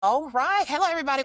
All right. Hello, everybody.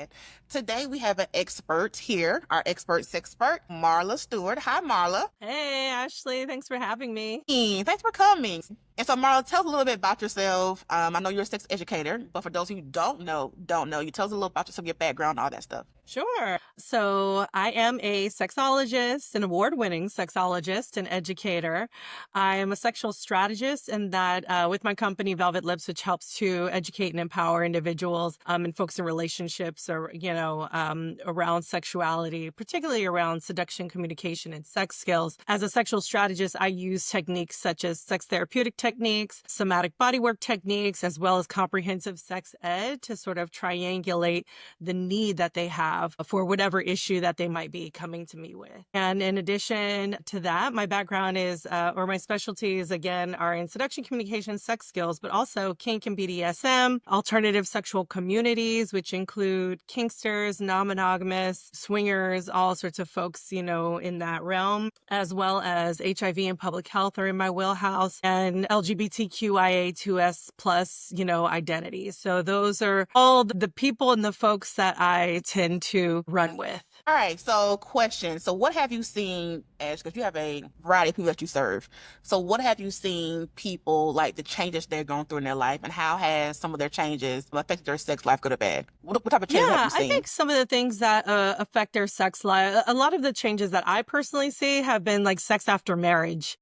Today we have an expert here, our expert sexpert, Marla Stewart. Hi, Marla. Hey, Ashley, thanks for having me. Hey, thanks for coming. And so, Marla, tell us a little bit about yourself. I know you're a sex educator, but for those who don't know, you tell us a little about yourself, your background, all that stuff. Sure. So I am a sexologist, an award-winning sexologist and educator. I am a sexual strategist in that with my company, Velvet Lips, which helps to educate and empower individuals and folks in relationships or, around sexuality, particularly around seduction, communication, and sex skills. As a sexual strategist, I use techniques such as sex therapeutic techniques, somatic bodywork techniques, as well as comprehensive sex ed to sort of triangulate the need that they have for whatever issue that they might be coming to me with. And in addition to that, my background is, or my specialties again, are in seduction, communication, sex skills, but also kink and BDSM, alternative sexual communities, which include kinksters, non-monogamous, swingers, all sorts of folks, in that realm, as well as HIV and public health are in my wheelhouse, and LGBTQIA2S plus, identities. So those are all the people and the folks that I tend to run with. All right. So, question. So, what have you seen as, because you have a variety of people that you serve. So, what have you seen people like the changes they're going through in their life, and how has some of their changes affected their sex life, good or bad? What type of changes have Yeah, you I seen? think some of the things that affect their sex life, a lot of the changes that I personally see have been like sex after marriage.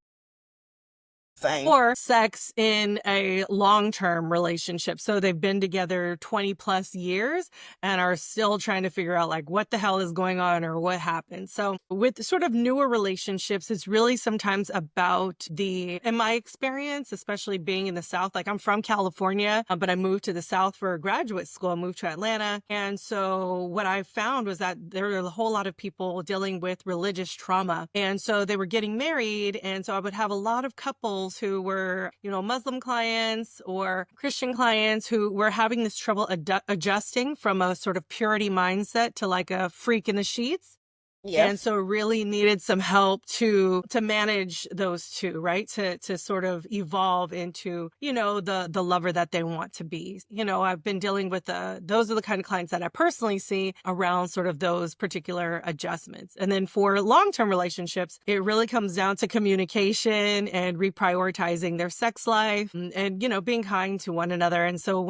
Same. Or sex in a long-term relationship. So they've been together 20 plus years and are still trying to figure out like what the hell is going on or what happened. So with sort of newer relationships, it's really sometimes about in my experience, especially being in the South, like I'm from California, but I moved to the South for graduate school. I moved to Atlanta. And so what I found was that there were a whole lot of people dealing with religious trauma. And so they were getting married. And so I would have a lot of couples who were, Muslim clients or Christian clients who were having this trouble adjusting from a sort of purity mindset to like a freak in the sheets. And Yes. so really needed some help to manage those two, right? To sort of evolve into, the lover that they want to be. I've been dealing with those are the kind of clients that I personally see around sort of those particular adjustments. And then for long-term relationships, it really comes down to communication and reprioritizing their sex life and being kind to one another. And so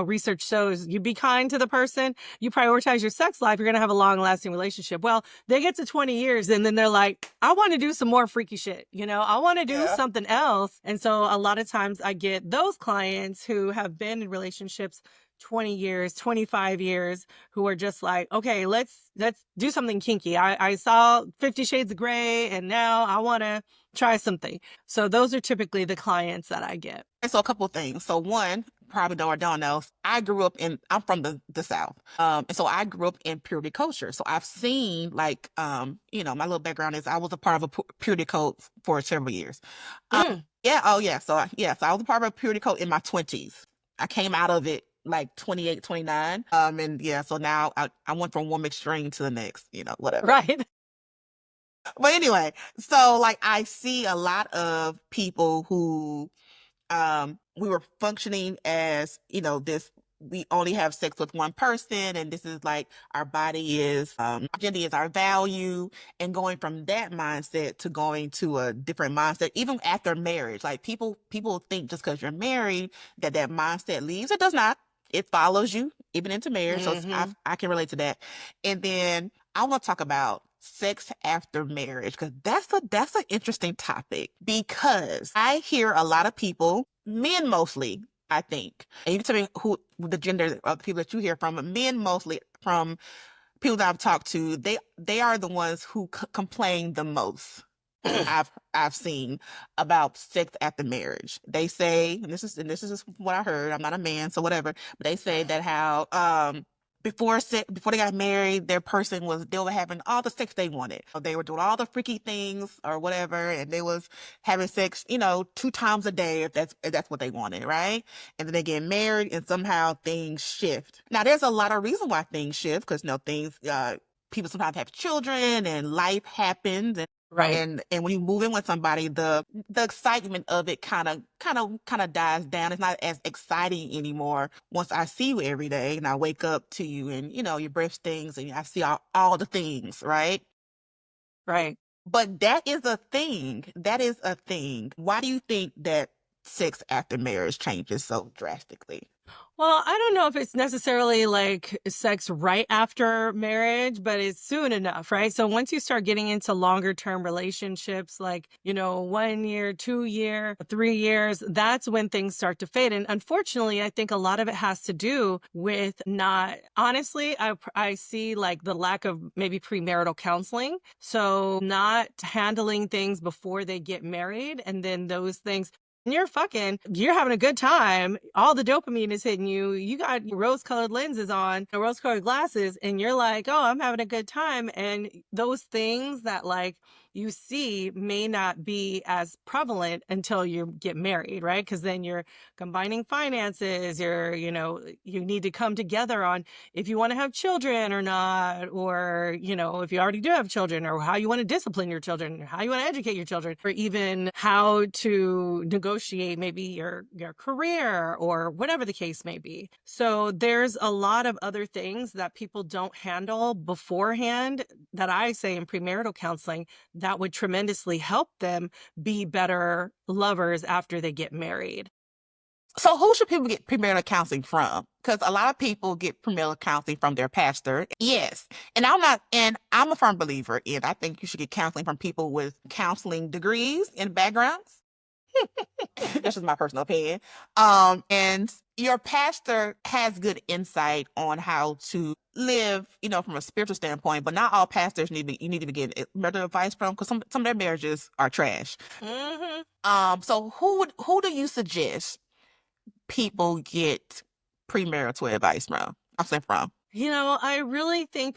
research shows you be kind to the person, you prioritize your sex life, you're going to have a long-lasting relationship. Well, they get to 20 years and then they're like, I want to do some more freaky shit. I want to do Yeah. something else. And so a lot of times I get those clients who have been in relationships 20 years, 25 years, who are just like, okay, let's do something kinky. I saw 50 Shades of Grey and now I want to try something. So those are typically the clients that I get. And so a couple of things. So one, probably know or don't know, I'm from the South. And so I grew up in purity culture. So I've seen like, my little background is I was a part of a purity cult for several years. Um, Mm. yeah. Oh yeah. So I was a part of a purity cult in my 20s. I came out of it like 28, 29. And yeah, so now I went from one extreme to the next, whatever. Right. But anyway, so like I see a lot of people who we were functioning as this, we only have sex with one person, and this is like our body is identity is our value, and going from that mindset to going to a different mindset even after marriage. Like people think just because you're married that mindset leaves. It does not. It follows you even into marriage. So Hmm. I can relate to that. And then I want to talk about sex after marriage, because that's an interesting topic, because I hear a lot of people, men mostly, I think, and you can tell me who the gender of the people that you hear from, but men mostly, from people that I've talked to, they are the ones who complain the most. I've seen about sex after marriage. They say, and this is just what I heard. I'm not a man, so whatever. But they say that how before they got married, they were having all the sex they wanted. They were doing all the freaky things or whatever, and they was having sex, 2 times a day if that's what they wanted, right? And then they get married, and somehow things shift. Now, there's a lot of reason why things shift, because things people sometimes have children and life happens. Right. And when you move in with somebody, the excitement of it kind of dies down. It's not as exciting anymore once I see you every day and I wake up to you and your breath stings and I see all the things, right? Right. But that is a thing. That is a thing. Why do you think that sex after marriage changes so drastically? Well, I don't know if it's necessarily like sex right after marriage, but it's soon enough, right? So once you start getting into longer term relationships, like, 1 year, 2 year, 3 years, that's when things start to fade. And unfortunately, I think a lot of it has to do with not, honestly, I see like the lack of maybe premarital counseling. So not handling things before they get married. And then those things, you're having a good time. All the dopamine is hitting you. You got rose colored lenses on, rose colored glasses, and you're like, oh, I'm having a good time. And those things that like you see may not be as prevalent until you get married, right? Because then you're combining finances. You need to come together on if you want to have children or not, or, if you already do have children, or how you want to discipline your children, or how you want to educate your children, or even how to negotiate maybe your career or whatever the case may be. So there's a lot of other things that people don't handle beforehand that I say in premarital counseling that would tremendously help them be better lovers after they get married. So who should people get premarital counseling from? Because a lot of people get premarital counseling from their pastor. Yes. And I'm a firm believer in I think you should get counseling from people with counseling degrees and backgrounds. That's just my personal opinion. And your pastor has good insight on how to live, from a spiritual standpoint, but not all pastors you need to be getting marital advice from because some of their marriages are trash. Mm-hmm. So who do you suggest people get premarital advice from? I'm saying from. I really think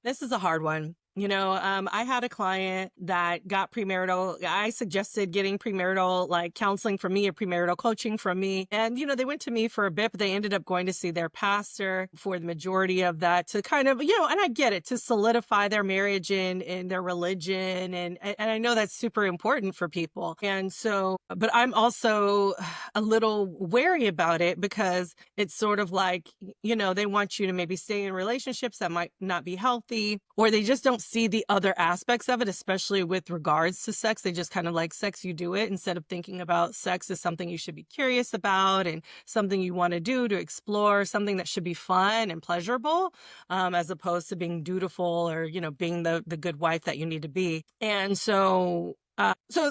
this is a hard one. I had a client that got premarital. I suggested getting premarital like counseling from me or premarital coaching from me. And, they went to me for a bit, but they ended up going to see their pastor for the majority of that to kind of, and I get it, to solidify their marriage in their religion. And I know that's super important for people. And so, but I'm also a little wary about it because it's sort of like, they want you to maybe stay in relationships that might not be healthy, or they just don't see the other aspects of it, especially with regards to sex. They just kind of like sex, you do it, instead of thinking about sex as something you should be curious about and something you want to do to explore, something that should be fun and pleasurable, as opposed to being dutiful or, being the good wife that you need to be. And so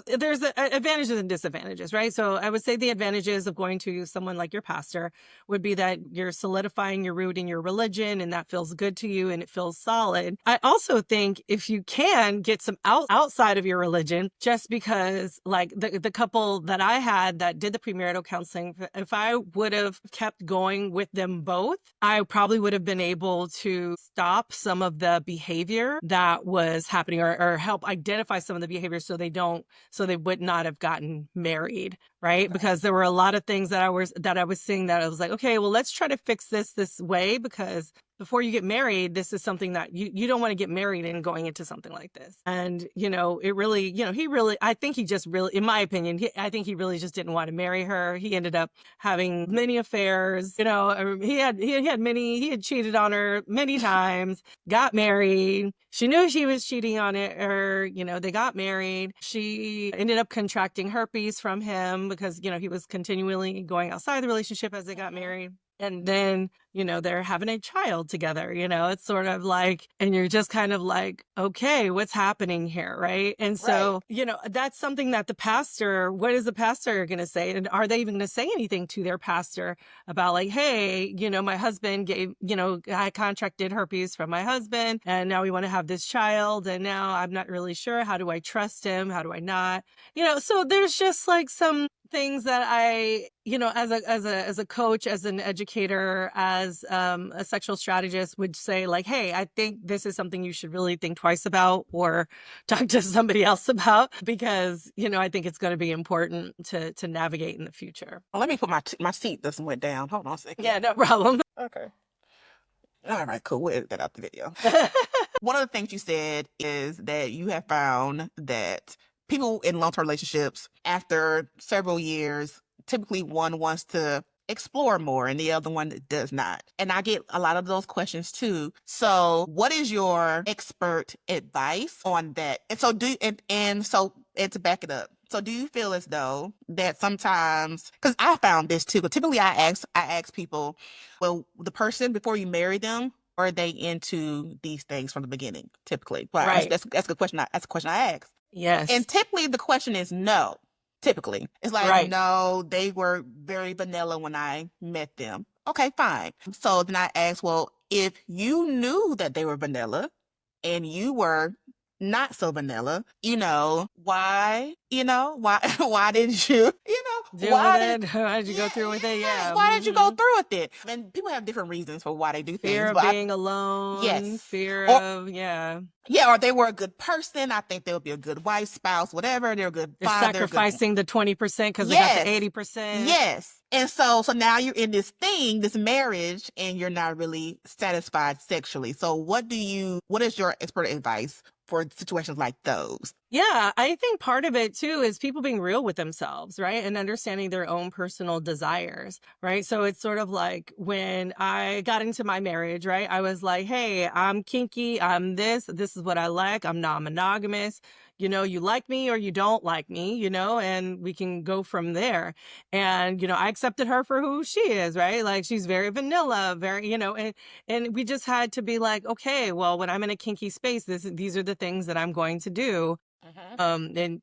there's advantages and disadvantages, right? So I would say the advantages of going to someone like your pastor would be that you're solidifying your root in your religion and that feels good to you and it feels solid. I also think if you can get some outside of your religion, just because like the couple that I had that did the premarital counseling, if I would have kept going with them both, I probably would have been able to stop some of the behavior that was happening or help identify some of the behavior so they would not have gotten married, right? Okay. Because there were a lot of things that I was seeing that I was like, okay, well, let's try to fix this way, because before you get married, this is something that you don't want to get married and going into something like this. And, it really, I think he just really, in my opinion, I think he really just didn't want to marry her. He ended up having many affairs, he had cheated on her many times, got married. She knew she was cheating on her, they got married. She ended up contracting herpes from him because, he was continually going outside the relationship as they got married. And then, they're having a child together, it's sort of like, and you're just kind of like, okay, what's happening here? Right. And so, that's something that what is the pastor going to say? And are they even going to say anything to their pastor about like, hey, my husband I contracted herpes from my husband and now we want to have this child. And now I'm not really sure. How do I trust him? How do I not? So there's just like some things that I, as a coach, as an educator, as a sexual strategist would say like, hey, I think this is something you should really think twice about or talk to somebody else about, because, I think it's going to be important to navigate in the future. Well, let me put my seat just went down. Hold on a second. Yeah, no problem. Okay. All right, cool. We'll edit that out the video. one of the things you said is that you have found that people in long-term relationships, after several years, typically one wants to explore more and the other one does not. And I get a lot of those questions too. So what is your expert advice on that? And so and to back it up. So do you feel as though that sometimes, because I found this too, but typically I ask people, well, the person before you marry them, are they into these things from the beginning? Typically, well, Right. that's a question. That's a question I ask. Yes. And typically the question is no. Typically, it's like, Right. no, they were very vanilla when I met them. Okay, fine. So then I asked, well, if you knew that they were vanilla and you were not so vanilla, why, why did you, Deal with why did, it. How did you go yeah, through with it? yeah, Yeah. why did you go Hmm. through with it? And people have different reasons for why they do Fear things, of but being alone, yes. fear Or of, yeah. yeah, or they were a good person. I think they would be a good wife, spouse, whatever. They're a good They're father, good. sacrificing the 20% because they got the Yes. 80%. Yes. And so now you're in this thing, this marriage, and you're not really satisfied sexually. So what is your expert advice for situations like those? Yeah, I think part of it too is people being real with themselves, right? And understanding their own personal desires, right? So it's sort of like when I got into my marriage, right? I was like, hey, I'm kinky. I'm this is what I like. I'm non-monogamous. You like me or you don't like me, and we can go from there. And, I accepted her for who she is, right? Like she's very vanilla, very, and we just had to be like, okay, well, when I'm in a kinky space, these are the things that I'm going to do. Mhm.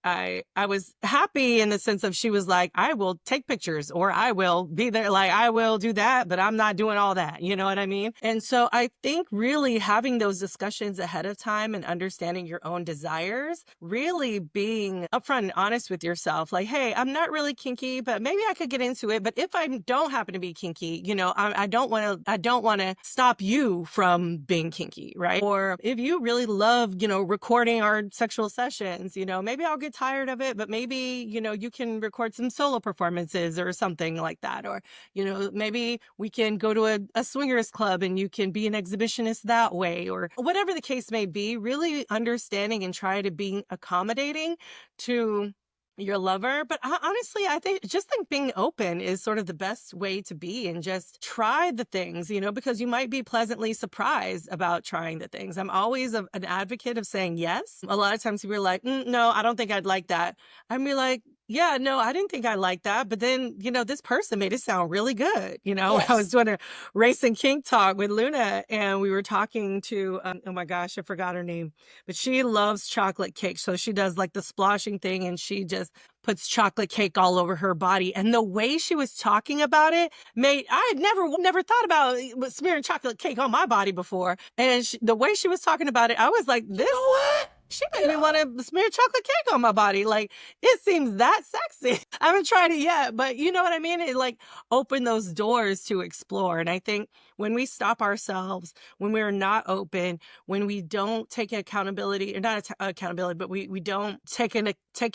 And I was happy in the sense of she was like, I will take pictures or I will be there, like I will do that, but I'm not doing all that. You know what I mean? And so I think really having those discussions ahead of time and understanding your own desires, really being upfront and honest with yourself, like, hey, I'm not really kinky, but maybe I could get into it. But if I don't happen to be kinky, I don't want to stop you from being kinky, right? Or if you really love, recording our sexual sessions, maybe I'll get tired of it, but maybe, you can record some solo performances or something like that. Or, maybe we can go to a swingers club and you can be an exhibitionist that way, or whatever the case may be, really understanding and try to be accommodating to your lover. But honestly, I think being open is sort of the best way to be, and just try the things, because you might be pleasantly surprised about trying the things. I'm always an advocate of saying yes. A lot of times people are like, no, I don't think I'd like that. I'm be like, yeah, no, I didn't think I liked that. But then, this person made it sound really good. I was Yes. doing a race and kink talk with Luna, and we were talking to, oh my gosh, I forgot her name, but she loves chocolate cake. So she does like the splashing thing, and she just puts chocolate cake all over her body. And the way she was talking about it I had never thought about smearing chocolate cake on my body before. And the way she was talking about it, I was like, You know what? she made me want to smear chocolate cake on my body. Like, it seems that sexy. I haven't tried it yet, but you know what I mean? It like opened those doors to explore. And I think when we stop ourselves, when we're not open, when we don't take accountability, or not accountability, but we don't take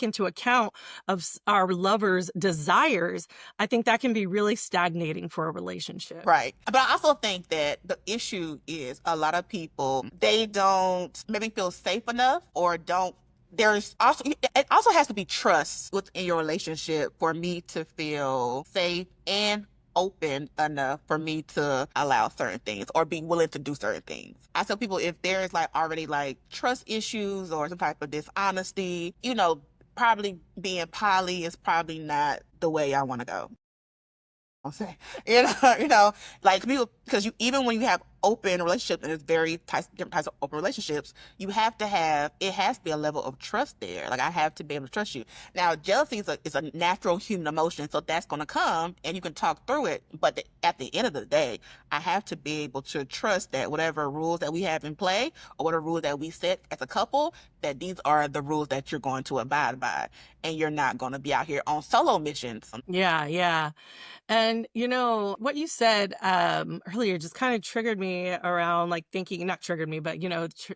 into account of our lover's desires, I think that can be really stagnating for a relationship. Right. But I also think that the issue is a lot of people, they don't maybe feel safe enough, or don't. It also has to be trust within your relationship for me to feel safe and open enough for me to allow certain things or be willing to do certain things. I tell people, if there's like already like trust issues or some type of dishonesty, probably being poly is probably not the way I want to go. I'll say, like people, because even when you have open relationships, and it's different types of open relationships, it has to be a level of trust there. Like I have to be able to trust you. Now, jealousy is a natural human emotion, so that's going to come, and you can talk through it. But at the end of the day, I have to be able to trust that whatever rules that we have in play, or whatever rules that we set as a couple, that these are the rules that you're going to abide by, and you're not going to be out here on solo missions. Yeah, yeah. And what you said earlier just kind of triggered me around like thinking, not triggered me, but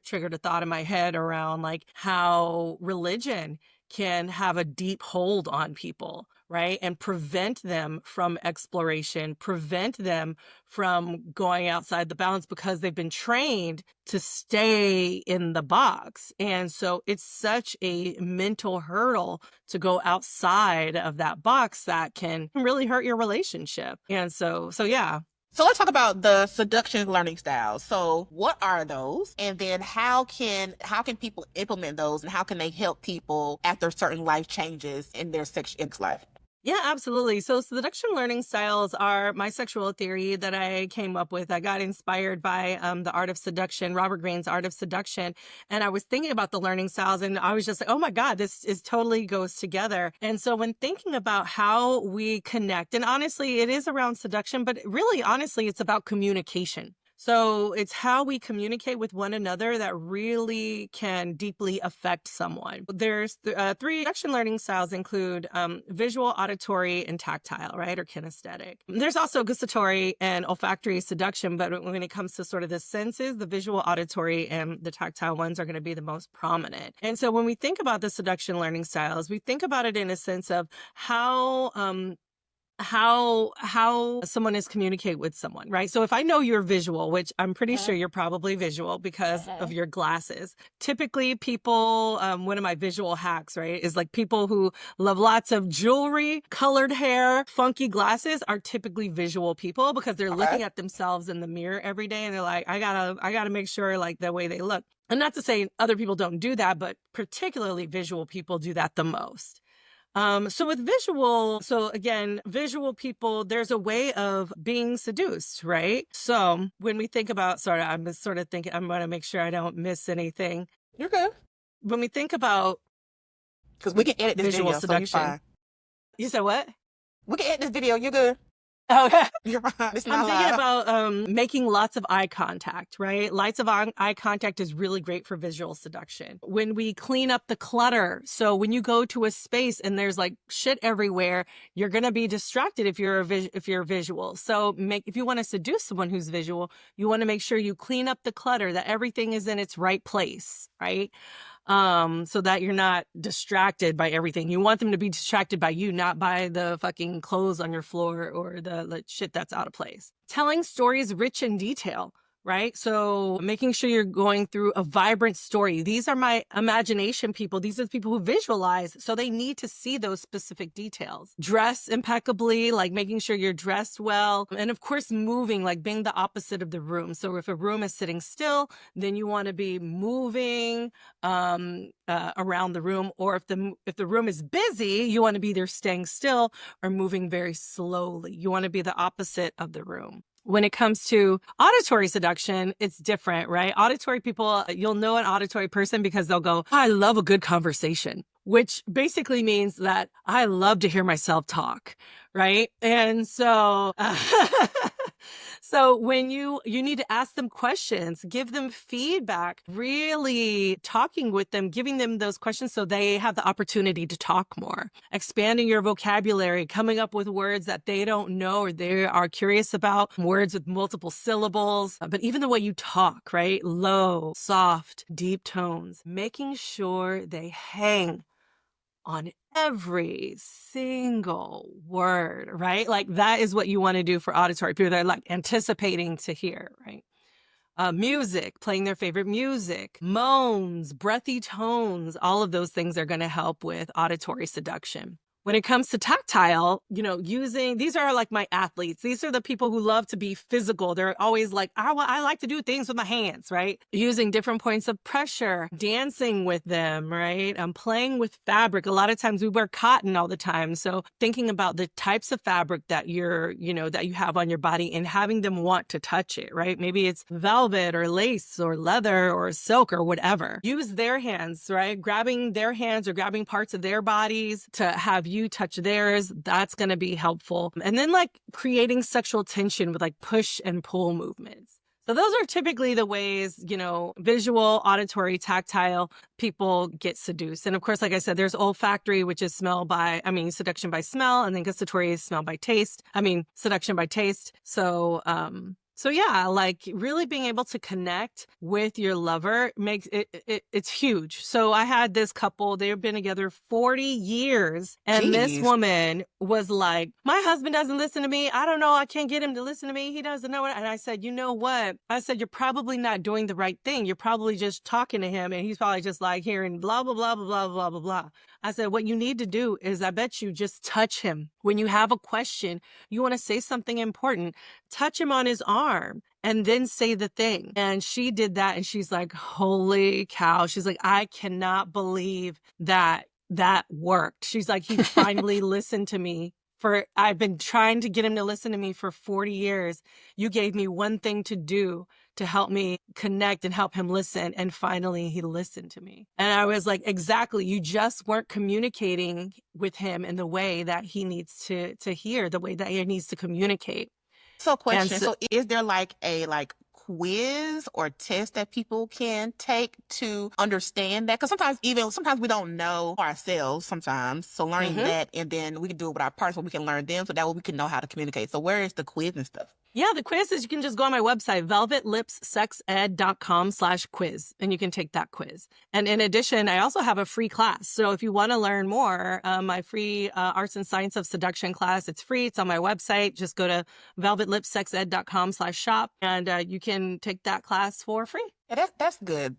triggered a thought in my head around like how religion can have a deep hold on people, right? And prevent them from exploration, prevent them from going outside the bounds because they've been trained to stay in the box. And so it's such a mental hurdle to go outside of that box that can really hurt your relationship. And so yeah. So let's talk about the seduction learning styles. So what are those? And then how can people implement those, and how can they help people after certain life changes in their sex life? Yeah, absolutely. So seduction learning styles are my sexual theory that I came up with. I got inspired by the Art of Seduction, Robert Greene's Art of Seduction. And I was thinking about the learning styles and I was just like, oh my God, this is totally goes together. And so when thinking about how we connect, and honestly, it is around seduction, but really, honestly, it's about communication. So it's how we communicate with one another that really can deeply affect someone. There's three seduction learning styles include visual, auditory, and tactile, right? Or kinesthetic. There's also gustatory and olfactory seduction, but when it comes to sort of the senses, the visual, auditory, and the tactile ones are going to be the most prominent. And so when we think about the seduction learning styles, we think about it in a sense of how someone is communicate with someone, right? So if I know you're visual, which I'm pretty sure you're probably visual because of your glasses. Typically people, one of my visual hacks, right, is like people who love lots of jewelry, colored hair, funky glasses are typically visual people because they're looking at themselves in the mirror every day and they're like, I gotta make sure like the way they look. And not to say other people don't do that, but particularly visual people do that the most. So with visual, so again, visual people, there's a way of being seduced, right? So when we think about, sorry, I'm sort of thinking, I'm going to make sure I don't miss anything. You're good. When we think about Because we can edit this visual video, so you're seduction, fine. you said what? We can edit this video. You're good. Okay. You're fine. It's I'm not thinking live. about making lots of eye contact, right? Lots of eye contact is really great for visual seduction. When we clean up the clutter, so when you go to a space and there's like shit everywhere, you're gonna be distracted if you're visual. So if you want to seduce someone who's visual, you want to make sure you clean up the clutter, that everything is in its right place, right? So that you're not distracted by everything. You want them to be distracted by you, not by the fucking clothes on your floor or the shit that's out of place. Telling stories rich in detail, right? So making sure you're going through a vibrant story. These are my imagination people. These are the people who visualize. So they need to see those specific details. Dress impeccably, like making sure you're dressed well. And of course, moving, like being the opposite of the room. So if a room is sitting still, then you want to be moving around the room. Or if the room is busy, you want to be either staying still or moving very slowly. You want to be the opposite of the room. When it comes to auditory seduction, it's different, right? Auditory people, you'll know an auditory person because they'll go, I love a good conversation, which basically means that I love to hear myself talk, right? And so, so when you need to ask them questions, give them feedback, really talking with them, giving them those questions so they have the opportunity to talk more, expanding your vocabulary, coming up with words that they don't know or they are curious about, words with multiple syllables, but even the way you talk, right? Low, soft, deep tones, making sure they hang on every single word, right? Like that is what you want to do for auditory people that are like anticipating to hear, right? Music, playing their favorite music, moans, breathy tones, all of those things are going to help with auditory seduction. When it comes to tactile, these are like my athletes. These are the people who love to be physical. They're always like, I like to do things with my hands, right? Using different points of pressure, dancing with them, right? Playing with fabric. A lot of times we wear cotton all the time. So thinking about the types of fabric that that you have on your body and having them want to touch it, right? Maybe it's velvet or lace or leather or silk or whatever. Use their hands, right? Grabbing their hands or grabbing parts of their bodies to have you touch theirs, that's going to be helpful. And then like creating sexual tension with like push and pull movements. So those are typically the ways, visual, auditory, tactile people get seduced. And of course, like I said, there's olfactory, which is seduction by smell, and then gustatory is seduction by taste. So, So yeah, like really being able to connect with your lover makes it's huge. So I had this couple, they've been together 40 years. And this Jeez. woman was like, my husband doesn't listen to me. I don't know. I can't get him to listen to me. He doesn't know it. And I said, you know what? I said, you're probably not doing the right thing. You're probably just talking to him. And he's probably just like hearing blah, blah, blah, blah, blah, blah, blah, blah. I said, what you need to do is I bet you just touch him. When you have a question, you want to say something important, touch him on his arm and then say the thing. And she did that. And she's like, holy cow. She's like, I cannot believe that worked. She's like, he finally listened to me. I've been trying to get him to listen to me for 40 years. You gave me one thing to do to help me connect and help him listen. And finally he listened to me. And I was like, exactly. You just weren't communicating with him in the way that he needs to hear, the way that he needs to communicate. So And question. So is there like a quiz or test that people can take to understand that? Because sometimes we don't know ourselves sometimes. So learning that, and then we can do it with our partners so we can learn them, so that way we can know how to communicate. So where is the quiz and stuff? Yeah, the quiz is, you can just go on my website, velvetlipssexed.com/quiz, and you can take that quiz. And in addition, I also have a free class. So if you want to learn more, my free Arts and Science of Seduction class, it's free. It's on my website. Just go to velvetlipssexed.com/shop, and you can take that class for free. Yeah, that's good.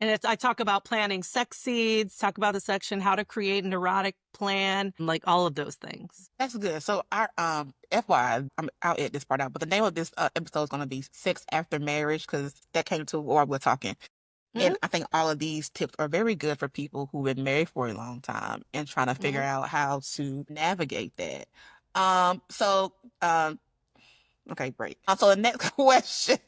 And I talk about planting sex seeds, talk about the section, how to create an erotic plan, like all of those things. That's good. So our FYI, I'll edit this part out, but the name of this episode is going to be Sex After Marriage, because that came to while we're talking. And I think all of these tips are very good for people who've been married for a long time and trying to figure out how to navigate that. Okay, great. So the next question.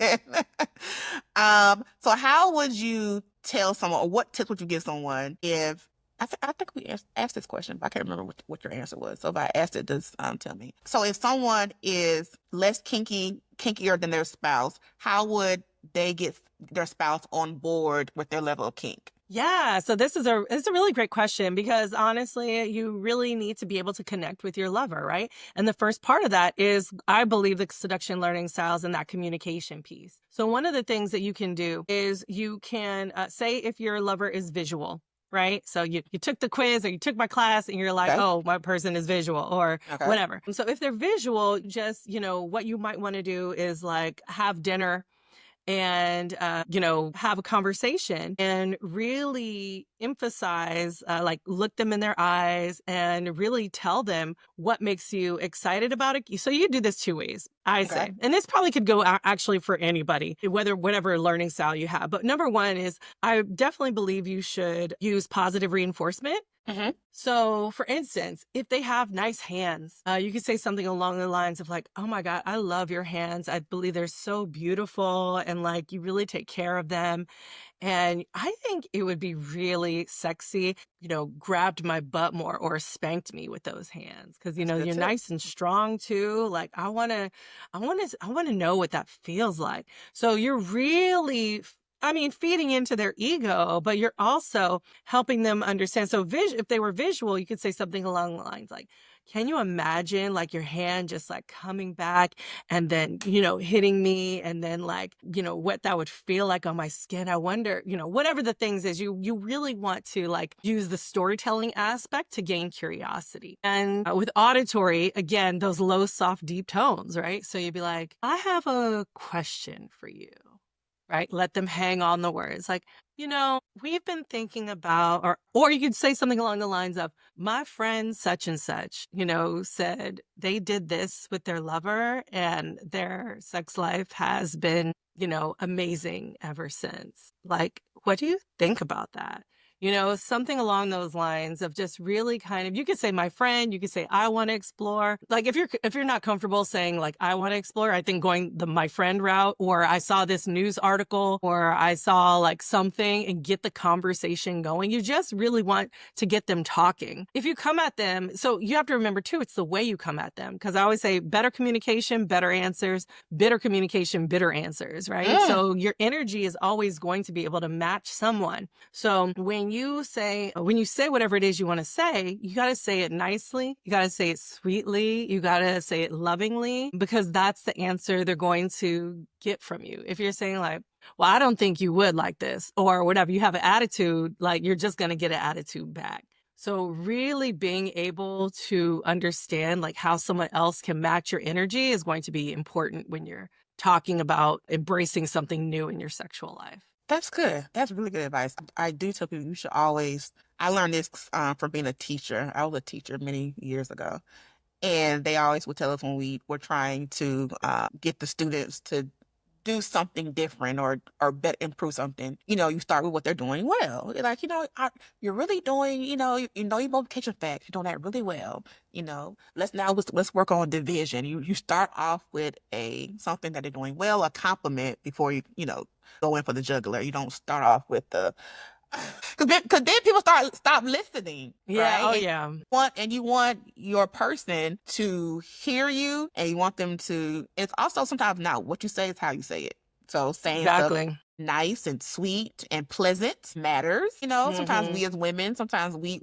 So how would you tell someone, or what tips would you give someone if, I think we asked this question, but I can't remember what your answer was. So if I asked it, just tell me. So if someone is less kinkier than their spouse, how would they get their spouse on board with their level of kink? Yeah, so it's a really great question, because honestly, you really need to be able to connect with your lover, right? And the first part of that is, I believe, the seduction learning styles and that communication piece. So one of the things that you can do is you can say if your lover is visual, right? So you took the quiz or you took my class and you're like, oh, my person is visual or whatever. And so if they're visual, just, what you might want to do is like have dinner and, have a conversation and really emphasize, look them in their eyes and really tell them what makes you excited about it. So you do this two ways, I say. And this probably could go actually for anybody, whatever learning style you have. But number one is, I definitely believe you should use positive reinforcement. So for instance, if they have nice hands, you could say something along the lines of like, oh my God, I love your hands. I believe they're so beautiful and like you really take care of them. And I think it would be really sexy, grabbed my butt more or spanked me with those hands. Cause you're nice and strong too. Like I want to know what that feels like. So you're really feeding into their ego, but you're also helping them understand. So if they were visual, you could say something along the lines like, can you imagine like your hand just like coming back and then, hitting me and then like, what that would feel like on my skin? I wonder, whatever the things is, you really want to like use the storytelling aspect to gain curiosity. And with auditory, again, those low, soft, deep tones, right? So you'd be like, I have a question for you. Right? Let them hang on the words. Like, we've been thinking about, or you could say something along the lines of, my friend such and such, said they did this with their lover and their sex life has been, amazing ever since. Like, what do you think about that? Something along those lines of just really kind of, you could say my friend, you could say, I want to explore. Like if you're not comfortable saying like, I want to explore, I think going the my friend route, or I saw this news article, or I saw like something and get the conversation going. You just really want to get them talking. If you come at them, so you have to remember too, it's the way you come at them. Cause I always say better communication, better answers, bitter communication, bitter answers, right? So your energy is always going to be able to match someone. So when you say whatever it is you want to say, you got to say it nicely. You got to say it sweetly. You got to say it lovingly, because that's the answer they're going to get from you. If you're saying like, well, I don't think you would like this, or whatever, you have an attitude, like you're just going to get an attitude back. So really being able to understand like how someone else can match your energy is going to be important when you're talking about embracing something new in your sexual life. That's good. That's really good advice. I do tell people you should always, I learned this from being a teacher. I was a teacher many years ago. And they always would tell us when we were trying to get the students to do something different or better improve something, you start with what they're doing well. You're like, you're really doing, your multiplication facts, you're doing that really well. Let's work on division. You start off with something that they're doing well, a compliment before you go in for the jugular. You don't start off with the because then people stop listening, Yeah. right? Oh, yeah. You want your person to hear you, and you want them to. It's also sometimes not what you say, is how you say it. So saying stuff Exactly. nice and sweet and pleasant matters. Sometimes we as women, sometimes we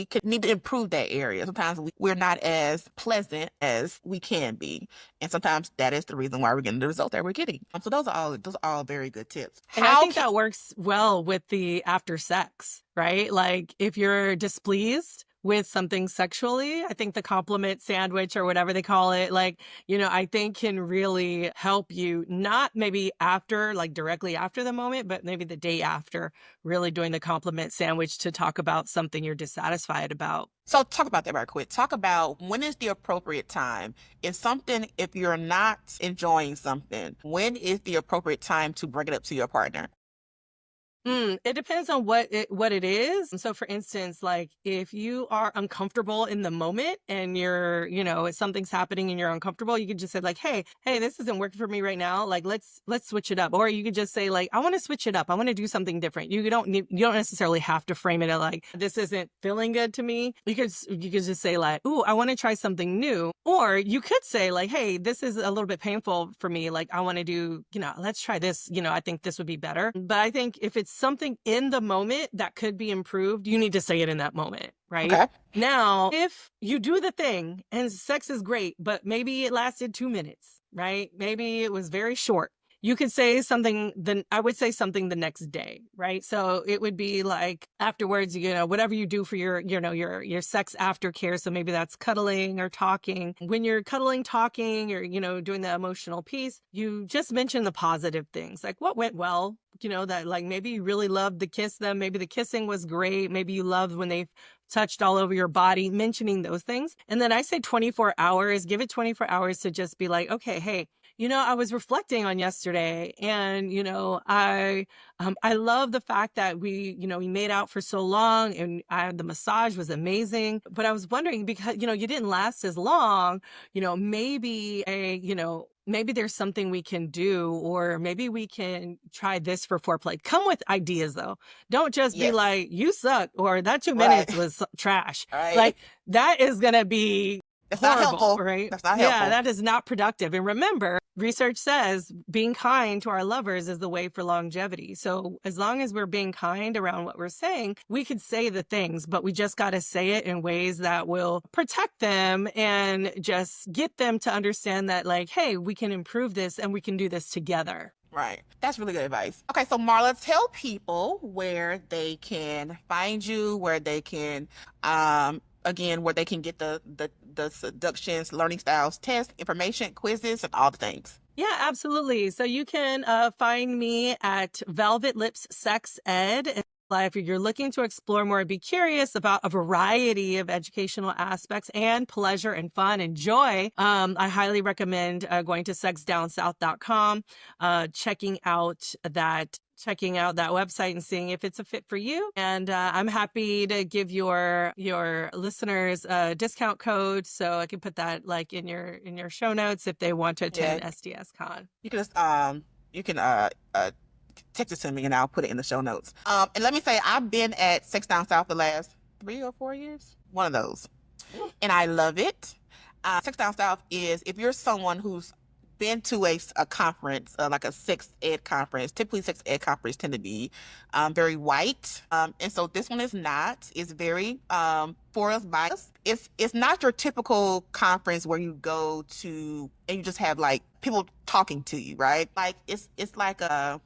could need to improve that area. Sometimes we're not as pleasant as we can be, and sometimes that is the reason why we're getting the result that we're getting. So those are all very good tips. And I think that works well with the after sex, right? Like if you're displeased with something sexually, I think the compliment sandwich or whatever they call it, like, I think can really help you, not maybe after, like directly after the moment, but maybe the day after, really doing the compliment sandwich to talk about something you're dissatisfied about. So talk about that right quick. Talk about when is the appropriate time. If you're not enjoying something, when is the appropriate time to bring it up to your partner? It depends on what it is. So for instance, like if you are uncomfortable in the moment and if something's happening and you're uncomfortable, you could just say like, hey, this isn't working for me right now. Like, let's switch it up. Or you could just say like, I want to switch it up. I want to do something different. You don't necessarily have to frame it as like, this isn't feeling good to me. You could just say like, ooh, I want to try something new. Or you could say like, hey, this is a little bit painful for me. Like I want to do, let's try this. I think this would be better. But I think if it's something in the moment that could be improved, you need to say it in that moment, right? Okay. Now, if you do the thing and sex is great, but maybe it lasted 2 minutes, right? Maybe it was very short. You could say something, then I would say something the next day, right? So it would be like afterwards, whatever you do for your sex aftercare. So maybe that's cuddling or talking. When you're cuddling, talking, or, doing the emotional piece, you just mention the positive things, like what went well, that like maybe you really loved to kiss them. Maybe the kissing was great. Maybe you loved when they touched all over your body, mentioning those things. And then I say 24 hours, give it 24 hours to just be like, okay, hey, I was reflecting on yesterday and, I love the fact that we made out for so long and the massage was amazing. But I was wondering because, you didn't last as long, maybe maybe there's something we can do, or maybe we can try this for foreplay. Come with ideas though. Don't just be like, you suck, or that 2 minutes was trash. Right. Like that is going to be That's horrible, not helpful. right? That's not helpful. Yeah, that is not productive. And remember, research says being kind to our lovers is the way for longevity. So as long as we're being kind around what we're saying, we could say the things, but we just got to say it in ways that will protect them and just get them to understand that like, hey, we can improve this and we can do this together. Right. That's really good advice. Okay, so Marla, tell people where they can find you, where they can where they can get the seductions, learning styles test, information, quizzes, and all the things. Yeah, absolutely. So you can find me at Velvet Lips Sex Ed. If you're looking to explore more, be curious about a variety of educational aspects and pleasure and fun and joy, I highly recommend going to sexdownsouth.com, checking out that website and seeing if it's a fit for you. And I'm happy to give your listeners a discount code, so I can put that like in your show notes if they want to attend SDS Con. You can just text it to me and I'll put it in the show notes. And let me say, I've been at Sex Down South the last 3 or 4 years, one of those, and I love it. Sex Down South is, if you're someone who's been to a conference, like a sex ed conference. Typically, sex ed conferences tend to be very white, and so this one is not. It's very for us biased. It's not your typical conference where you go to and you just have like people talking to you, right? Like it's like a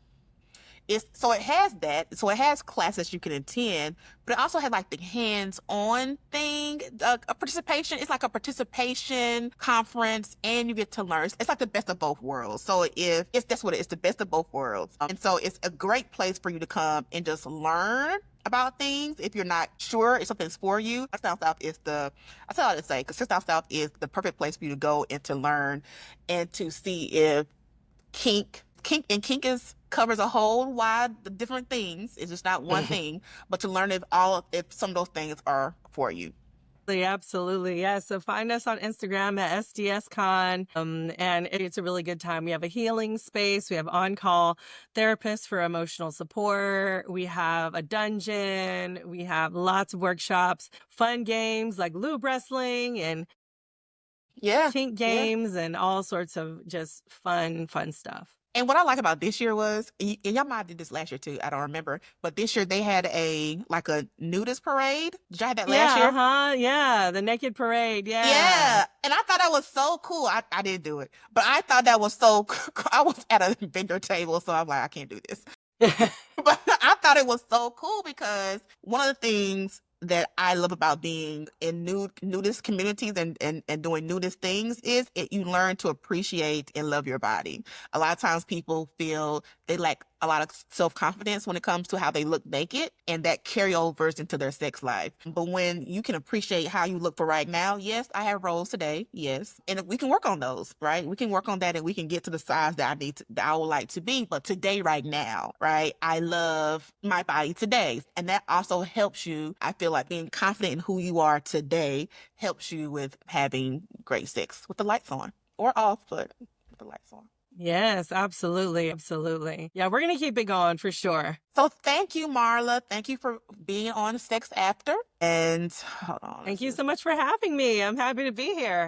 it's so it has that. So it has classes you can attend, but it also has like the hands-on thing, a participation. It's like a participation conference, and you get to learn. It's like the best of both worlds. So if that's what it is, the best of both worlds. And so it's a great place for you to come and just learn about things if you're not sure if something's for you. South South is the I still have to say because South South is the perfect place for you to go and to learn and to see if kink is covers a whole wide different things. It's just not one thing, but to learn if some of those things are for you. Absolutely. Yeah. So find us on Instagram at SDSCon. And it's a really good time. We have a healing space. We have on-call therapists for emotional support. We have a dungeon. We have lots of workshops, fun games like lube wrestling and Yeah, kink yeah. games and all sorts of just fun stuff. And what I like about this year was, and y'all might have did this last year too, I don't remember, but this year they had a nudist parade. Did y'all have that last Yeah. year? Uh-huh. Yeah. The naked parade. Yeah. Yeah, and I thought that was so cool. I didn't do it, but I thought that was so cool. I was at a vendor table, so I'm like, I can't do this. But I thought it was so cool because one of the things that I love about being in nudist communities and doing nudist things is you learn to appreciate and love your body. A lot of times people feel they lack a lot of self-confidence when it comes to how they look naked, and that carryovers into their sex life. But when you can appreciate how you look for right now, yes, I have rolls today, yes, and we can work on those, right? We can work on that, and we can get to the size that I would like to be. But today, right now, right, I love my body today, and that also helps you. I feel like being confident in who you are today helps you with having great sex with the lights on or off, but with the lights on. Yes, absolutely. Absolutely. Yeah, we're going to keep it going for sure. So thank you, Marla. Thank you for being on Sex After. And hold on. Thank you so much for having me. I'm happy to be here.